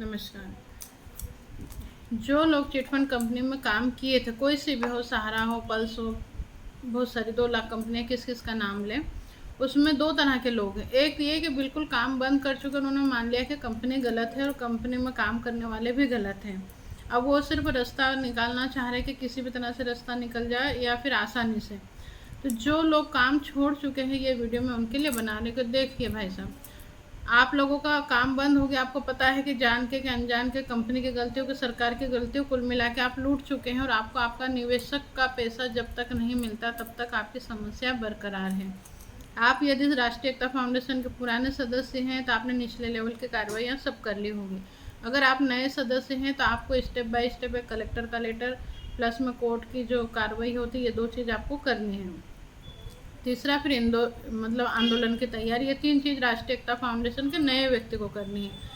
नमस्कार। जो लोग चिटफंड कंपनी में काम किए थे, कोई सी भी हो, सहारा हो, पल्स हो, बहुत सारी 2 लाख कंपनियां, किस किस का नाम लें, उसमें 2 तरह के लोग हैं। एक ये कि बिल्कुल काम बंद कर चुके, उन्होंने मान लिया कि कंपनी गलत है और कंपनी में काम करने वाले भी गलत हैं। अब वो सिर्फ रास्ता निकालना चाह रहे कि किसी भी तरह से रास्ता निकल जाए या फिर आसानी से। तो जो लोग काम छोड़ चुके हैं, ये वीडियो मैं उनके लिए बनाने को। देखिए भाई साहब, आप लोगों का काम बंद हो गया, आपको पता है कि जान के अनजान के, कंपनी की गलतियों की, सरकार की गलतियों, कुल मिला के आप लूट चुके हैं और आपको आपका निवेशक का पैसा जब तक नहीं मिलता तब तक आपकी समस्या बरकरार है। आप यदि राष्ट्रीय एकता फाउंडेशन के पुराने सदस्य हैं तो आपने निचले लेवल की कार्रवाइयाँ सब कर ली होगी। अगर आप नए सदस्य हैं तो आपको स्टेप बाय स्टेप एक कलेक्टर का लेटर प्लस में कोर्ट की जो कार्रवाई होती है, ये 2 चीज़ आपको करनी है। तीसरा फिर आंदोलन की तैयारी। ये 3 चीज़ राष्ट्रीय एकता फाउंडेशन के नए व्यक्ति को करनी है।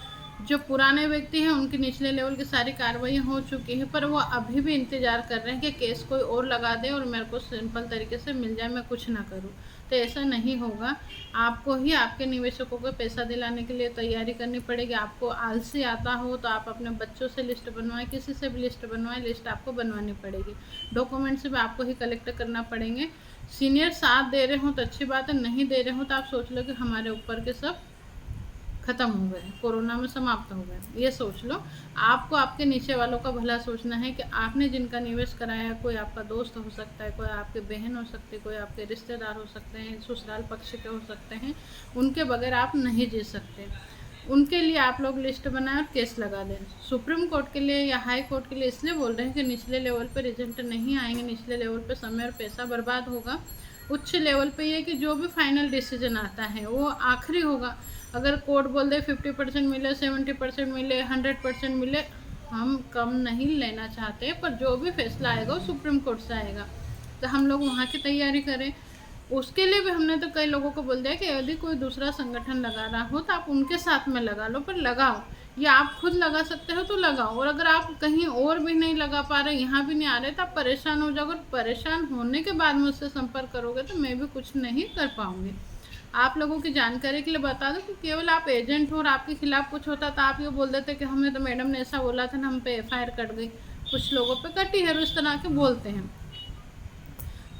जो पुराने व्यक्ति हैं उनकी निचले लेवल की सारी कार्रवाई हो चुकी है, पर वो अभी भी इंतजार कर रहे हैं कि केस कोई और लगा दे और मेरे को सिंपल तरीके से मिल जाए, मैं कुछ ना करूं। तो ऐसा नहीं होगा। आपको ही आपके निवेशकों को पैसा दिलाने के लिए तैयारी करनी पड़ेगी। आपको आलसी आता हो तो आप अपने बच्चों से लिस्ट बनवाएं, किसी से भी लिस्ट बनवाएं, लिस्ट आपको बनवानी पड़ेगी। डॉक्यूमेंट्स भी आपको ही कलेक्ट करना पड़ेंगे। सीनियर साथ दे रहे हो तो अच्छी बात है, नहीं दे रहे हो तो आप सोच लो कि हमारे ऊपर के सब खत्म हो गए, कोरोना में समाप्त हो गए, ये सोच लो। आपको आपके नीचे वालों का भला सोचना है कि आपने जिनका निवेश कराया, कोई आपका दोस्त हो सकता है, कोई आपके बहन हो सकती है, कोई आपके रिश्तेदार हो सकते हैं, ससुराल पक्ष के हो सकते हैं, उनके बगैर आप नहीं जी सकते। उनके लिए आप लोग लिस्ट बनाएं और केस लगा दें। सुप्रीम कोर्ट के लिए या हाई कोर्ट के लिए इसलिए बोल रहे हैं कि निचले लेवल पर रिजल्ट नहीं आएंगे, निचले लेवल पर समय और पैसा बर्बाद होगा। उच्च लेवल पे ये कि जो भी फाइनल डिसीजन आता है वो आखिरी होगा। अगर कोर्ट बोल दे 50% मिले, 70% मिले, 100% मिले, हम कम नहीं लेना चाहते, पर जो भी फैसला आएगा वो सुप्रीम कोर्ट से आएगा। तो हम लोग वहाँ की तैयारी करें। उसके लिए भी हमने तो कई लोगों को बोल दिया कि यदि कोई दूसरा संगठन लगा रहा हो तो आप उनके साथ में लगा लो, पर लगाओ। या आप खुद लगा सकते हो तो लगाओ, और अगर आप कहीं और भी नहीं लगा पा रहे, यहाँ भी नहीं आ रहे, तो आप परेशान हो जाओगे। और परेशान होने के बाद मुझसे संपर्क करोगे तो मैं भी कुछ नहीं कर पाऊँगी। आप लोगों की जानकारी के लिए बता दो कि केवल आप एजेंट हो और आपके खिलाफ कुछ होता तो आप ये बोल देते कि हमें तो मैडम ने ऐसा बोला था ना, हम पे FIR कट गई। कुछ लोगों पे कटी है, इस तरह के बोलते हैं।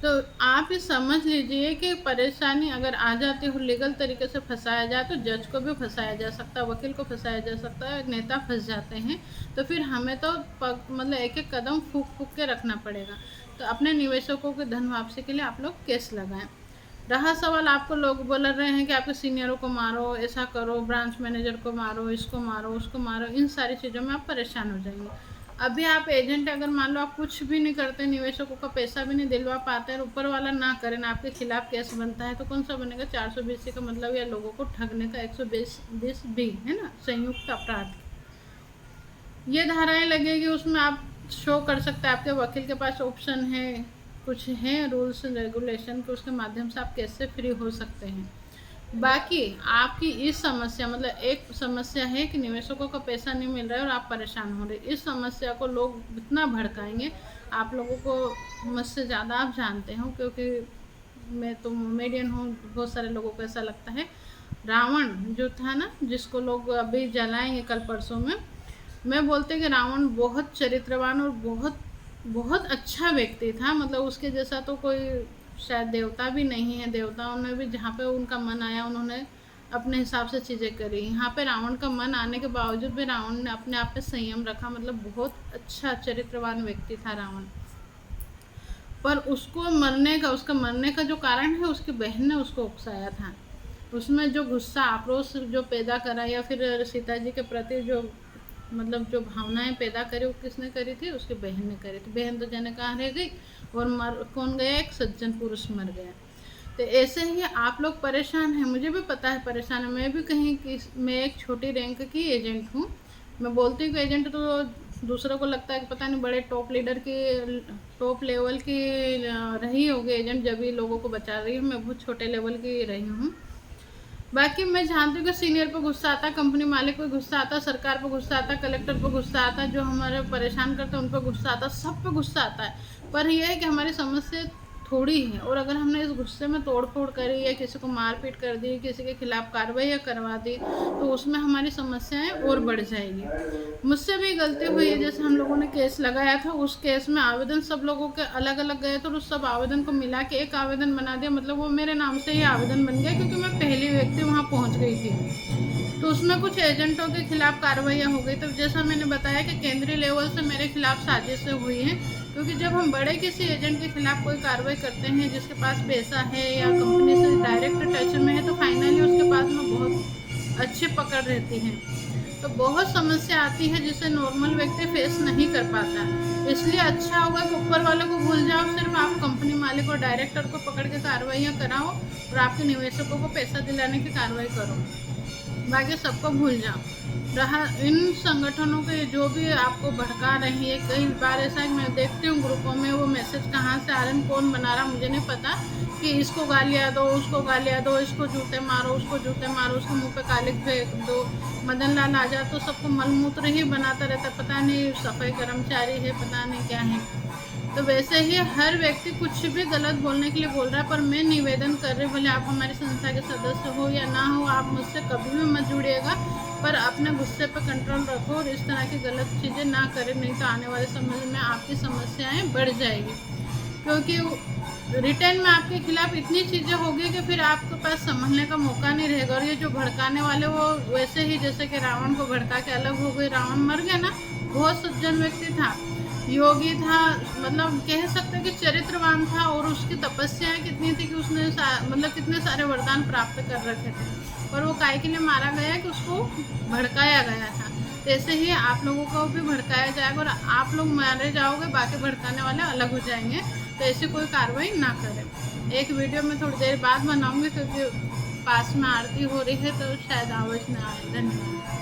तो आप ये समझ लीजिए कि परेशानी अगर आ जाती हो, लीगल तरीके से फंसाया जाए तो जज को भी फंसाया जा सकता है, वकील को फंसाया जा सकता है, नेता फंस जाते हैं। तो फिर हमें तो एक एक कदम फूक फूक के रखना पड़ेगा। तो अपने निवेशकों के धन वापसी के लिए आप लोग केस लगाएं। रहा सवाल, आपको लोग बोल रहे हैं कि आपके सीनियरों को मारो, ऐसा करो, ब्रांच मैनेजर को मारो, इसको मारो, उसको मारो, इन सारी चीज़ों में आप परेशान हो जाएंगे। अभी आप एजेंट, अगर मान लो आप कुछ भी नहीं करते, निवेशकों का पैसा भी नहीं दिलवा पाते, और ऊपर वाला ना करे ना, आपके खिलाफ केस बनता है, तो कौन सा बनेगा? 420 का मतलब या लोगों को ठगने का 120 भी है ना, संयुक्त अपराध। ये धाराएं लगेगी, उसमें आप शो कर सकते हैं। आपके वकील के पास ऑप्शन है, कुछ है रूल्स रेगुलेशन के, उसके माध्यम से आप कैसे फ्री हो सकते हैं। बाकी आपकी इस समस्या, एक समस्या है कि निवेशकों का पैसा नहीं मिल रहा है और आप परेशान हो रहे, इस समस्या को लोग इतना भड़काएंगे, आप लोगों को मुझसे ज़्यादा आप जानते हो, क्योंकि मैं तो मीडियन हूँ। बहुत सारे लोगों को ऐसा लगता है रावण जो था ना, जिसको लोग अभी जलाएंगे कल परसों में, मैं बोलते कि रावण बहुत चरित्रवान और बहुत बहुत अच्छा व्यक्ति था। उसके जैसा तो कोई शायद देवता भी नहीं है। देवताओं ने भी जहाँ पे उनका मन आया उन्होंने अपने हिसाब से चीज़ें करी। यहाँ पे रावण का मन आने के बावजूद भी रावण ने अपने आप पे संयम रखा। बहुत अच्छा चरित्रवान व्यक्ति था रावण। पर उसको मरने का, उसका मरने का जो कारण है, उसकी बहन ने उसको उकसाया था। उसमें जो गुस्सा, आक्रोश जो पैदा करा, या फिर सीता जी के प्रति जो जो भावनाएं पैदा करी, वो किसने करी थी? उसकी बहन ने करी थी। बहन तो जाने कहाँ रह गई, और मर कौन गया? एक सज्जन पुरुष मर गया। तो ऐसे ही आप लोग परेशान हैं, मुझे भी पता है परेशान है। मैं भी कहीं कि मैं एक छोटी रैंक की एजेंट हूँ। मैं बोलती हूँ कि एजेंट तो दूसरों को लगता है कि पता नहीं बड़े टॉप लीडर की, टॉप लेवल की रही होगी एजेंट, जब भी लोगों को बचा रही हूँ। मैं बहुत छोटे लेवल की रही हूँ। बाकी मैं जानती हूँ कि सीनियर पे गुस्सा आता, कंपनी मालिक पे गुस्सा आता, सरकार पे गुस्सा आता, कलेक्टर पे गुस्सा आता, जो हमारे परेशान करते हैं उन पर गुस्सा आता, सब पे गुस्सा आता है। पर यह है कि हमारी समस्या थोड़ी है, और अगर हमने इस गुस्से में तोड़ फोड़ करी या किसी को मारपीट कर दी, किसी के खिलाफ कार्रवाई करवा दी, तो उसमें हमारी समस्याएं और बढ़ जाएगी। मुझसे भी गलती हुई है, जैसे हम लोगों ने केस लगाया था, उस केस में आवेदन सब लोगों के अलग अलग गए थे, और उस सब आवेदन को मिला के एक आवेदन बना दिया, मतलब वो मेरे नाम से ही आवेदन बन गया, क्योंकि मैं पहली व्यक्ति वहाँ पहुँच गई थी। तो उसमें कुछ एजेंटों के खिलाफ कार्रवाइयाँ हो गई। तो जैसा मैंने बताया कि केंद्रीय लेवल से मेरे खिलाफ साजिशें हुई हैं, क्योंकि जब हम बड़े किसी एजेंट के खिलाफ कोई कार्रवाई करते हैं जिसके पास पैसा है या कंपनी से डायरेक्ट टच में है, तो फाइनली उसके पास में बहुत अच्छी पकड़ रहती है। तो बहुत समस्या आती है जिसे नॉर्मल व्यक्ति फेस नहीं कर पाता। इसलिए अच्छा होगा कि ऊपर वाले को भूल जाओ, सिर्फ आप कंपनी मालिक और डायरेक्टर को पकड़ के कार्रवाइयाँ कराओ और आपके निवेशकों को पैसा दिलाने की कार्रवाई करो, बाकी सबको भूल जाओ। रहा इन संगठनों के जो भी आपको भड़का रही है, कई बार ऐसा मैं देखती हूँ ग्रुपों में, वो मैसेज कहाँ से आ रहे हैं, कौन बना रहा मुझे नहीं पता, कि इसको गालियाँ दो, उसको गालियाँ दो, इसको जूते मारो, उसको जूते मारो, उसके मुंह पे कालिक फेंक दो। मदन लाल आजाद तो सबको मलमूत्र ही बनाता रहता, पता नहीं सफाई कर्मचारी है, पता नहीं क्या है। तो वैसे ही हर व्यक्ति कुछ भी गलत बोलने के लिए बोल रहा है, पर मैं निवेदन कर रही हूँ, भले आप हमारी संस्था के सदस्य हो या ना हो, आप मुझसे कभी भी मत जुड़िएगा, पर अपने गुस्से पर कंट्रोल रखो और इस तरह की गलत चीज़ें ना करें, नहीं तो आने वाले समय में आपकी समस्याएं बढ़ जाएगी। क्योंकि रिटर्न में आपके खिलाफ इतनी चीज़ें होगी कि फिर आपके पास संभलने का मौका नहीं रहेगा। और ये जो भड़काने वाले, वो वैसे ही जैसे कि रावण को भड़का के अलग हो गए, रावण मर गया ना, बहुत सज्जन व्यक्ति था, योगी था, मतलब कह सकते हैं कि चरित्रवान था, और उसकी तपस्या कितनी थी कि उसने मतलब कितने सारे वरदान प्राप्त कर रखे थे, और वो काय के लिए मारा गया कि उसको भड़काया गया था। तो ऐसे ही आप लोगों को भी भड़काया जाएगा और आप लोग मारे जाओगे, बाकी भड़काने वाले अलग हो जाएंगे। तो ऐसी कोई कार्रवाई ना करें। एक वीडियो में थोड़ी देर बाद बनाऊंगी, क्योंकि पास में आरती हो रही है तो शायद आवाज़ ना आए। धन्यवाद।